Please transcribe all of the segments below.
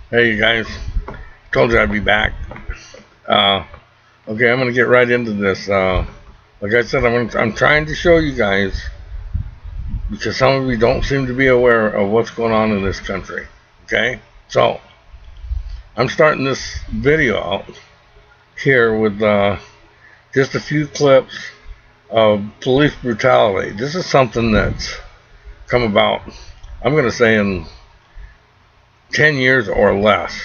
Hey, you guys. Told you I'd be back. Uh, okay, I'm gonna get right into this. Like I said, I'm trying to show you guys because some of you don't seem to be aware of what's going on in this country. Okay, so I'm starting this video out here with just a few clips of police brutality. This is something that's come about, I'm gonna say, in 10 years or less.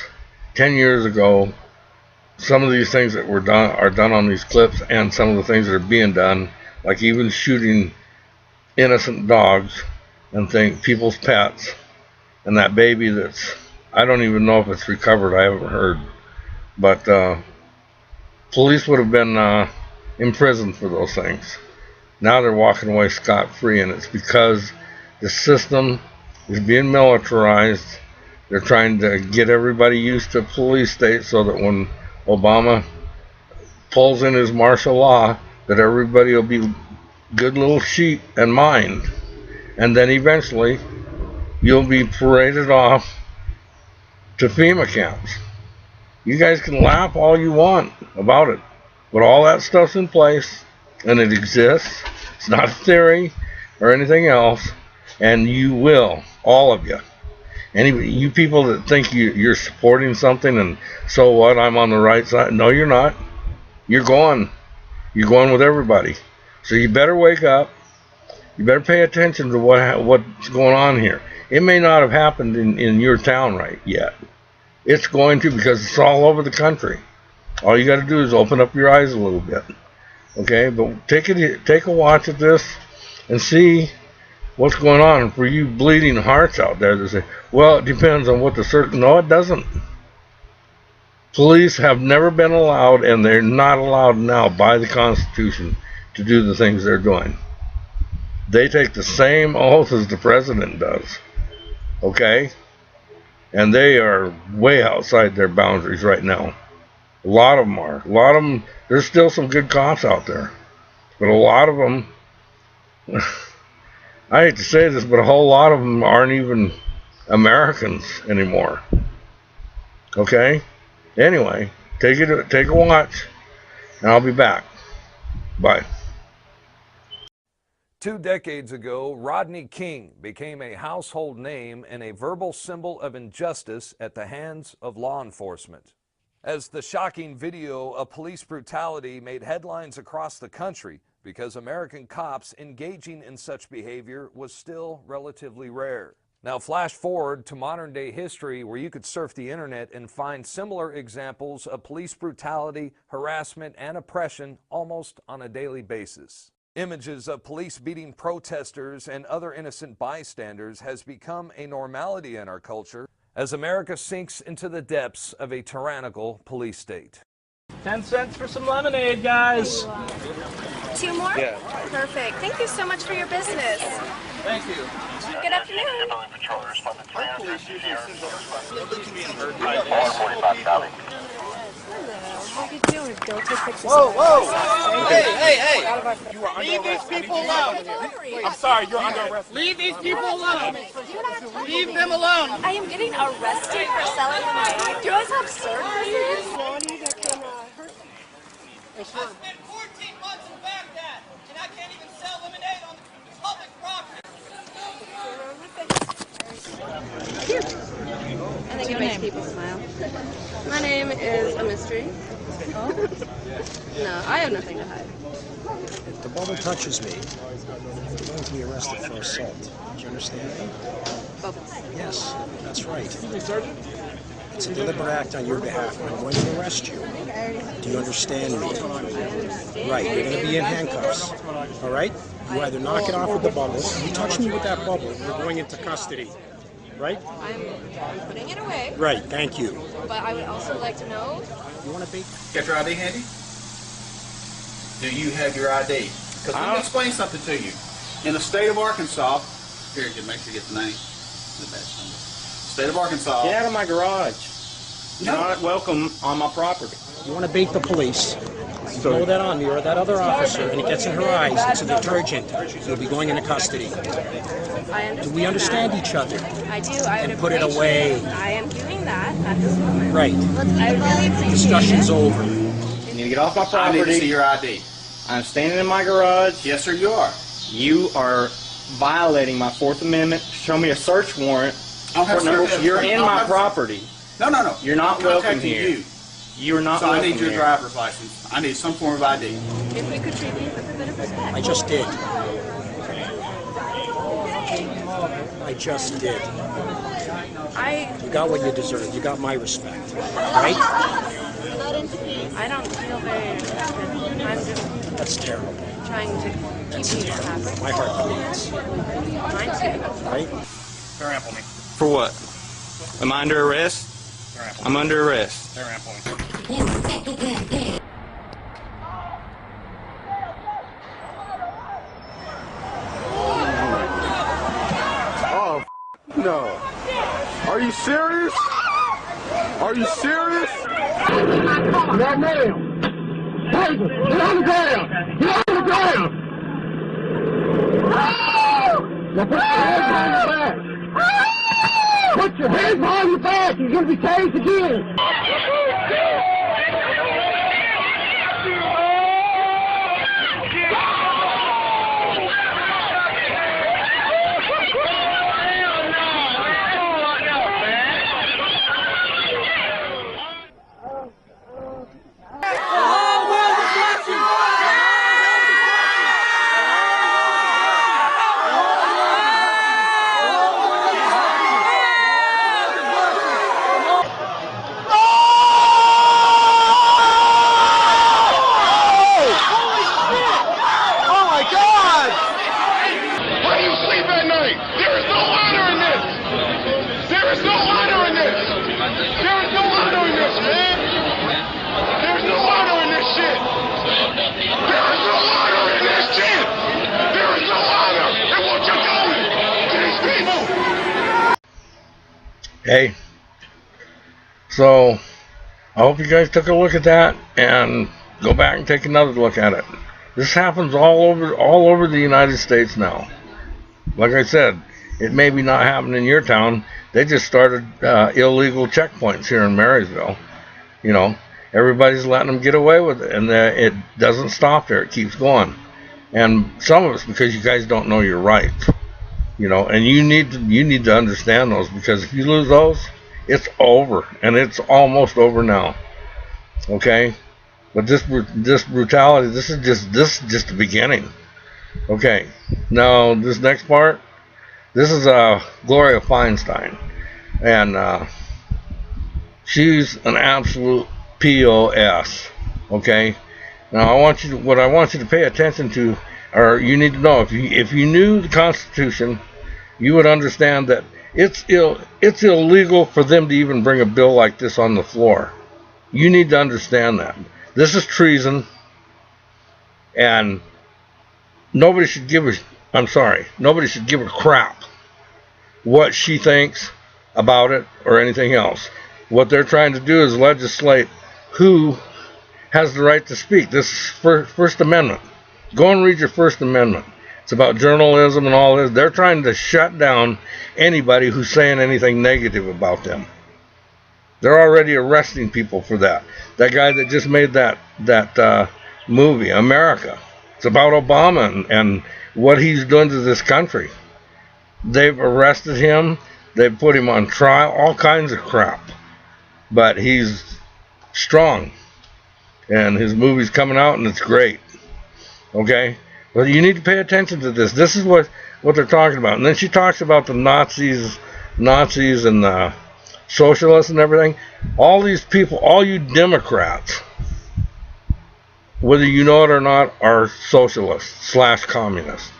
10 years ago, some of these things that were done are done on these clips, and some of the things that are being done, like even shooting innocent dogs and people's pets, and that baby that's, I don't even know if it's recovered. I haven't heard, but police would have been in prison for those things. Now they're walking away scot-free, and it's because the system is being militarized. They're trying to get everybody used to police state so that when Obama pulls in his martial law, that everybody will be good little sheep and mind. And then eventually you'll be paraded off to FEMA camps. You guys can laugh all you want about it, but all that stuff's in place and it exists. It's not a theory or anything else, and you will, all of you. You people that think you're supporting something and so what, I'm on the right side. No, you're not. You're going. You're going with everybody. So you better wake up. You better pay attention to what's going on here. It may not have happened in your town right yet. It's going to, because it's all over the country. All you got to do is open up your eyes a little bit. Okay, but take a watch at this and see what's going on. For you bleeding hearts out there that say, well, it depends on what no, it doesn't. Police have never been allowed, and they're not allowed now by the Constitution to do the things they're doing. They take the same oath as the president does. Okay? And they are way outside their boundaries right now. A lot of them are. A lot of them, there's still some good cops out there. But a lot of them, I hate to say this, but a whole lot of them aren't even Americans anymore. Okay? Anyway, take a watch, and I'll be back. Bye. 2 decades ago, Rodney King became a household name and a verbal symbol of injustice at the hands of law enforcement. As the shocking video of police brutality made headlines across the country because American cops engaging in such behavior was still relatively rare. Now flash forward to modern day history where you could surf the internet and find similar examples of police brutality, harassment, and oppression almost on a daily basis. Images of police beating protesters and other innocent bystanders has become a normality in our culture as America sinks into the depths of a tyrannical police state. 10 cents for some lemonade, guys. 2 more? Yeah. Perfect. Thank you so much for your business. Thank you. Good afternoon. How you doing? Don't take pictures. Whoa! Hey! Leave these people alone. I'm sorry, you're under arrest. Leave these people alone. Leave them alone. I am getting arrested for selling lemonade. Do you guys have services? I spent 14 months in Baghdad, and I can't even sell lemonade on the public property. I think it makes people smile. My name is a mystery. No, I have nothing to hide. If the bubble touches me, you're going to be arrested for assault. Do you understand me? Bubbles. Yes, that's right. It's a deliberate act on your behalf. I'm going to arrest you. Do you understand me? Right, you're going to be in handcuffs. All right? You either knock it off with the bubble, you touch me with that bubble, you're going into custody. Right? I'm putting it away. Right, thank you. But I would also like to know. You want to be? Got your ID handy? Do you have your ID? Because let me explain something to you. In the state of Arkansas, here, make sure you get the name. The badge number. State of Arkansas. Get out of my garage. You're not welcome on my property. You want to bait the police? Blow that on me or that other officer, and it gets in her eyes, it's a detergent. You'll be going into custody. I understand. Do we understand each other? I do. I would And put it appreciate away. I am doing that at this moment. Right. I really appreciate Discussion's it. over. You need to get off my I need to see property. your ID. I'm standing in my garage. Yes, sir, you are. You are violating my Fourth Amendment. Show me a search warrant. I'll have You're in my property. No, no, no. You're not I'm welcome contacting here. You. You're not So I welcome need your here. driver's license. I need some form of ID. If you could treat me with a bit of respect. I just did. I just did. You got what you deserve. You got my respect. Right? I don't feel very respected. I'm just That's terrible. trying to keep you happy. My heart bleeds. Mine too. Right? Rample me. For what? Am I under arrest? I'm under arrest. Rample me. Oh, no. Are you serious? Are you serious? No, ma'am. Hey, get on the ground. Get on the ground. Now put your hands behind your back. Put your hands behind your back. You're going to be tased again. Hey, so I hope you guys took a look at that and go back and take another look at it. This happens all over the United States now. Like I said, it may be not happening in your town. They just started illegal checkpoints here in Marysville. You know, everybody's letting them get away with it, and it doesn't stop there. It keeps going. And some of it's because you guys don't know your rights. You know, and you need to understand those, because if you lose those, it's over, and it's almost over now. Okay, but this brutality, this is just the beginning. Okay, now this next part, this is Gloria Feinstein, and she's an absolute POS. Okay, now what I want you to pay attention to, or you need to know, if you knew the Constitution, you would understand that it's illegal for them to even bring a bill like this on the floor. You need to understand that. This is treason, and nobody should give a crap what she thinks about it or anything else. What they're trying to do is legislate who has the right to speak. This is First Amendment. Go and read your First Amendment. It's about journalism and all this. They're trying to shut down anybody who's saying anything negative about them. They're already arresting people for that. That guy that just made that movie, America. It's about Obama and what he's doing to this country. They've arrested him. They've put him on trial. All kinds of crap. But he's strong. And his movie's coming out, and it's great. Okay? Well, you need to pay attention to this. This is what they're talking about. And then she talks about the Nazis and the socialists and everything. All these people, all you Democrats, whether you know it or not, are socialists / communists.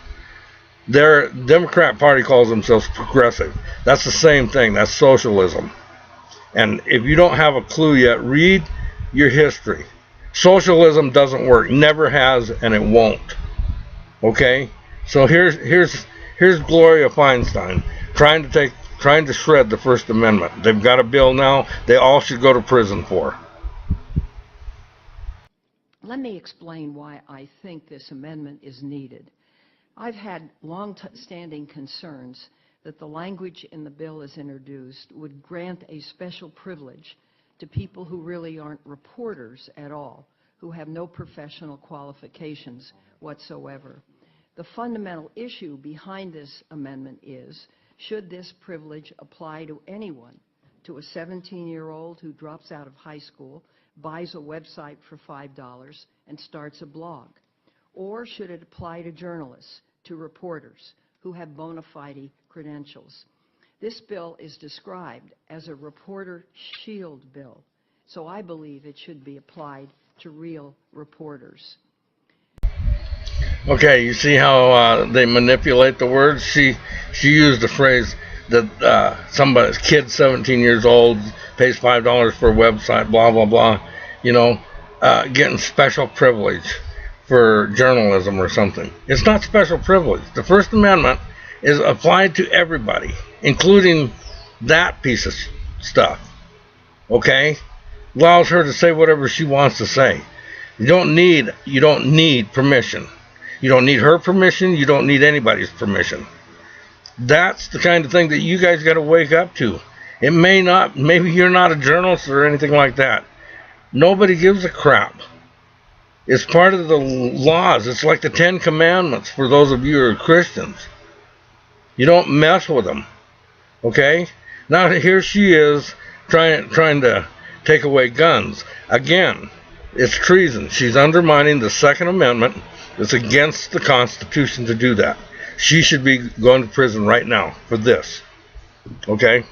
Their Democrat Party calls themselves progressive. That's the same thing. That's socialism. And if you don't have a clue yet, read your history. Socialism doesn't work. Never has, and it won't. Okay, so here's Gloria Feinstein trying to shred the First Amendment. They've got a bill now. They all should go to prison for. Let me explain why I think this amendment is needed. I've had long-standing concerns that the language in the bill as introduced would grant a special privilege to people who really aren't reporters at all, who have no professional qualifications whatsoever. The fundamental issue behind this amendment is, should this privilege apply to anyone, to a 17-year-old who drops out of high school, buys a website for $5, and starts a blog? Or should it apply to journalists, to reporters who have bona fide credentials? This bill is described as a reporter shield bill, so I believe it should be applied to real reporters. Okay, you see how they manipulate the words? She used the phrase that somebody's kid, 17 years old, pays $5 for a website, blah, blah, blah, you know, getting special privilege for journalism or something. It's not special privilege. The First Amendment is applied to everybody, including that piece of stuff, okay? Allows her to say whatever she wants to say. You don't need permission. You don't need her permission. You don't need anybody's permission. That's the kind of thing that you guys got to wake up to. It maybe you're not a journalist or anything like that. Nobody gives a crap. It's part of the laws. It's like the 10 Commandments for those of you who are Christians. You don't mess with them. Okay? Now here she is trying to take away guns. Again, it's treason. She's undermining the Second Amendment. It's against the Constitution to do that. She should be going to prison right now for this. Okay?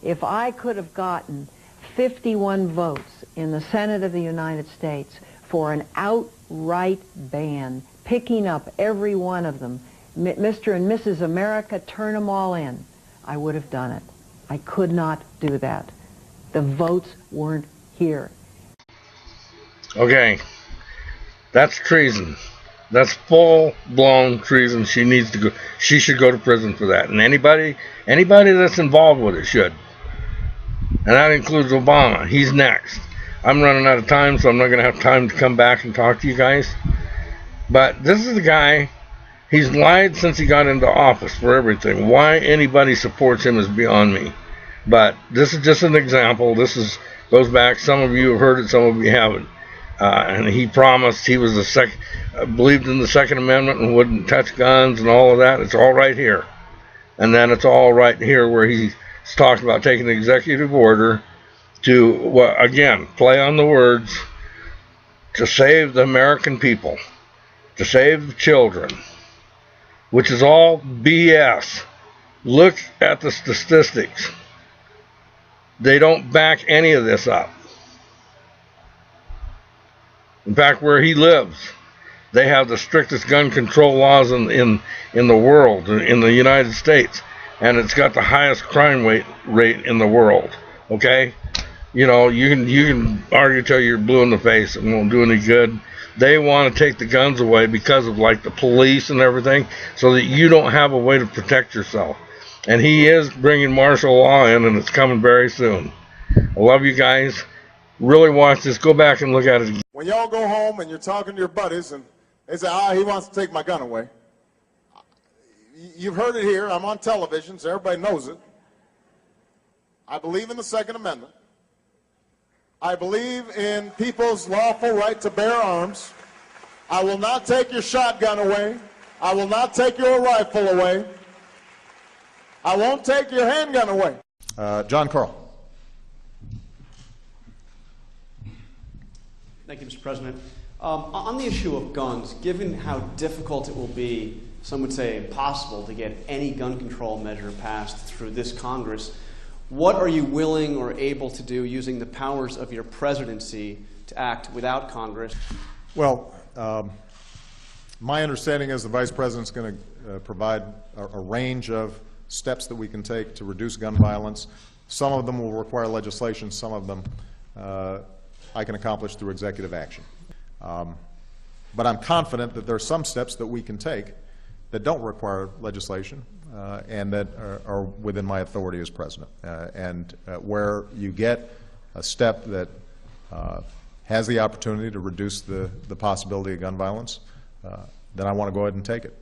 If I could have gotten 51 votes in the Senate of the United States for an outright ban, picking up every one of them, Mr. and Mrs. America, turn them all in, I would have done it. I could not do that. The votes weren't here. Okay. That's treason. That's full-blown treason. She needs to go. She should go to prison for that. And anybody that's involved with it should. And that includes Obama. He's next. I'm running out of time, so I'm not going to have time to come back and talk to you guys. But this is the guy. He's lied since he got into office for everything. Why anybody supports him is beyond me. But this is just an example. Goes back. Some of you have heard it. Some of you haven't. And he promised he was believed in the Second Amendment and wouldn't touch guns and all of that. It's all right here. And then it's all right here where he's talking about taking an executive order to, well, again, play on the words, to save the American people, to save the children, which is all BS. Look at the statistics. They don't back any of this up. In fact, where he lives, they have the strictest gun control laws in the world, in the United States, and it's got the highest crime rate in the world. Okay, you know, you can argue till you're blue in the face. It won't do any good. They want to take the guns away because of like the police and everything, so that you don't have a way to protect yourself. And he is bringing martial law in, and it's coming very soon. I love you guys. Really watch this. Go back and look at it again. When y'all go home and you're talking to your buddies and they say, he wants to take my gun away. You've heard it here. I'm on television, so everybody knows it. I believe in the Second Amendment. I believe in people's lawful right to bear arms. I will not take your shotgun away. I will not take your rifle away. I won't take your handgun away. John Carl. Thank you, Mr. President. On the issue of guns, given how difficult it will be, some would say impossible, to get any gun control measure passed through this Congress, what are you willing or able to do using the powers of your presidency to act without Congress? Well, my understanding is the Vice President's going to provide a range of steps that we can take to reduce gun violence. Some of them will require legislation, some of them I can accomplish through executive action. But I'm confident that there are some steps that we can take that don't require legislation and that are within my authority as president. Where you get a step that has the opportunity to reduce the possibility of gun violence, then I want to go ahead and take it.